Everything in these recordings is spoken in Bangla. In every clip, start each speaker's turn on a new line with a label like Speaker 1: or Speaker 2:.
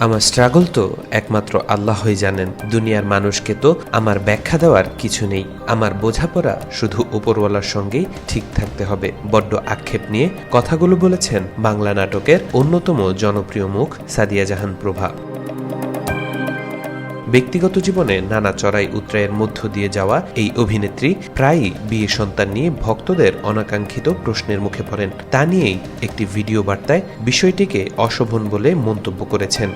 Speaker 1: আমার স্ট্রাগল তো একমাত্র আল্লাহই জানেন। দুনিয়ার মানুষকে তো আমার ব্যাখ্যা দেওয়ার কিছু নেই। আমার বোঝাপড়া শুধু উপরওয়ালার সঙ্গেই ঠিক থাকতে হবে। বড্ড আক্ষেপ নিয়ে কথাগুলো বলেছেন বাংলা নাটকের অন্যতম জনপ্রিয় মুখ সাদিয়া জাহান প্রভা। ব্যক্তিগত জীবনে নানা চড়াই উতরাইয়ের মধ্য দিয়ে যাওয়া এই অভিনেত্রী প্রায়ই বিয়ে সন্তান নিয়ে ভক্তদের অনাকাঙ্ক্ষিত প্রশ্নের মুখে পড়েন। তা নিয়েই একটি ভিডিও বার্তায় বিষয়টিকে অশোভন বলে মন্তব্য করেছেন।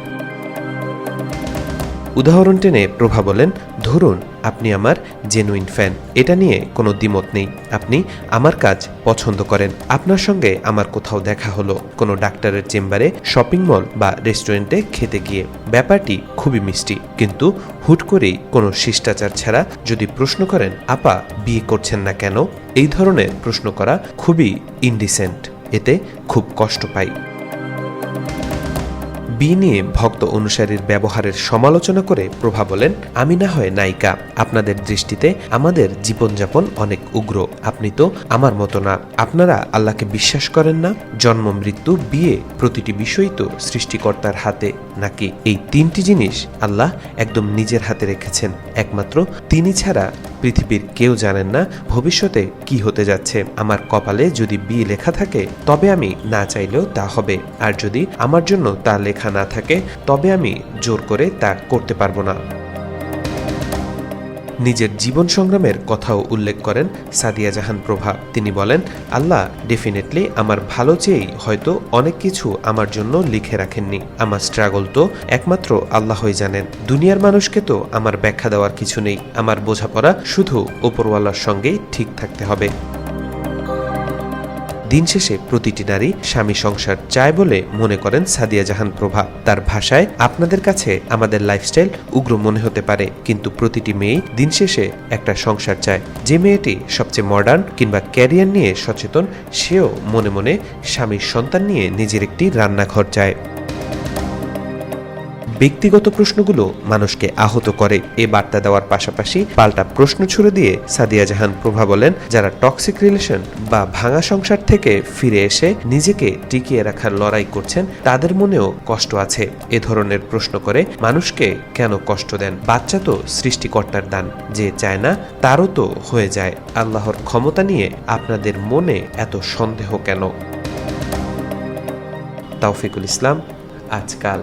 Speaker 1: উদাহরণ টেনে প্রভা বলেন, ধরুন আপনি আমার জেনুইন ফ্যান, এটা নিয়ে কোনো দ্বিমত নেই। আপনি আমার কাজ পছন্দ করেন। আপনার সঙ্গে আমার কোথাও দেখা হলো, কোনো ডাক্তারের চেম্বারে, শপিং মল বা রেস্টুরেন্টে খেতে গিয়ে। ব্যাপারটি খুবই মিষ্টি, কিন্তু হুট করেই কোনো শিষ্টাচার ছাড়া যদি প্রশ্ন করেন, আপা বিয়ে করছেন না কেন, এই ধরনের প্রশ্ন করা খুবই ইনডিসেন্ট। এতে খুব কষ্ট পাই। বিয়ে নিয়ে ভক্ত অনুসারীর ব্যবহারের সমালোচনা করে প্রভা বলেন, আমি না হয় নায়িকা, আপনাদের দৃষ্টিতে আমাদের জীবনযাপন অনেক উগ্র। আপনি তো আমার মতো না। আপনারা আল্লাহকে বিশ্বাস করেন না? জন্ম, মৃত্যু, বিয়ে, প্রতিটি বিষয় তো সৃষ্টিকর্তার হাতে নাকি? এই তিনটি জিনিস আল্লাহ একদম নিজের হাতে রেখেছেন। একমাত্র তিনি ছাড়া পৃথিবীর কেউ জানেন না ভবিষ্যতে কি হতে যাচ্ছে। আমার কপালে যদি বিয়ে লেখা থাকে তবে আমি না চাইলেও তা হবে, আর যদি আমার জন্য তা লেখা না থাকে তবে আমি জোর করে তা করতে পারবো না। নিজের জীবন সংগ্রামের কথাও উল্লেখ করেন সাদিয়া জাহান প্রভা। তিনি বলেন, আল্লাহ ডেফিনেটলি আমার ভালো চেয়েই হয়তো অনেক কিছু আমার জন্য লিখে রাখেননি। আমার স্ট্রাগল তো একমাত্র আল্লাহই জানেন। দুনিয়ার মানুষকে তো আমার ব্যাখ্যা দেওয়ার কিছু নেই। আমার বোঝাপড়া শুধু উপরওয়ালার সঙ্গেই ঠিক থাকতে হবে। দিন শেষে প্রতিটি নারী স্বামী সংসার চায় বলে মনে করেন সাদিয়া জাহান প্রভা। তার ভাষায়, আপনাদের কাছে আমাদের লাইফস্টাইল উগ্র মনে হতে পারে, কিন্তু প্রতিটি মেয়েই দিন শেষে একটা সংসার চায়। যে মেয়েটি সবচেয়ে মডার্ন কিংবা ক্যারিয়ার নিয়ে সচেতন, সেও মনে মনে স্বামীর সন্তান নিয়ে নিজের একটি রান্নাঘর চায়। ব্যক্তিগত প্রশ্নগুলো মানুষকে আহত করে, এ বার্তা দেওয়ার পাশাপাশি পাল্টা প্রশ্ন ছুড়ে দিয়ে সাদিয়া জাহান প্রভা বলেন, যারা টক্সিক রিলেশন বা ভাঙা সংসার থেকে ফিরে এসে নিজেকে টিকিয়ে রাখার লড়াই করছেন, তাদের মনেও কষ্ট আছে। এ ধরনের প্রশ্ন করে মানুষকে কেন কষ্ট দেন? বাচ্চা তো সৃষ্টিকর্তার দান, যে চায় না তারও তো হয়ে যায়। আল্লাহর ক্ষমতা নিয়ে আপনাদের মনে এত সন্দেহ কেন? তাওফিকুল ইসলাম, আজকাল।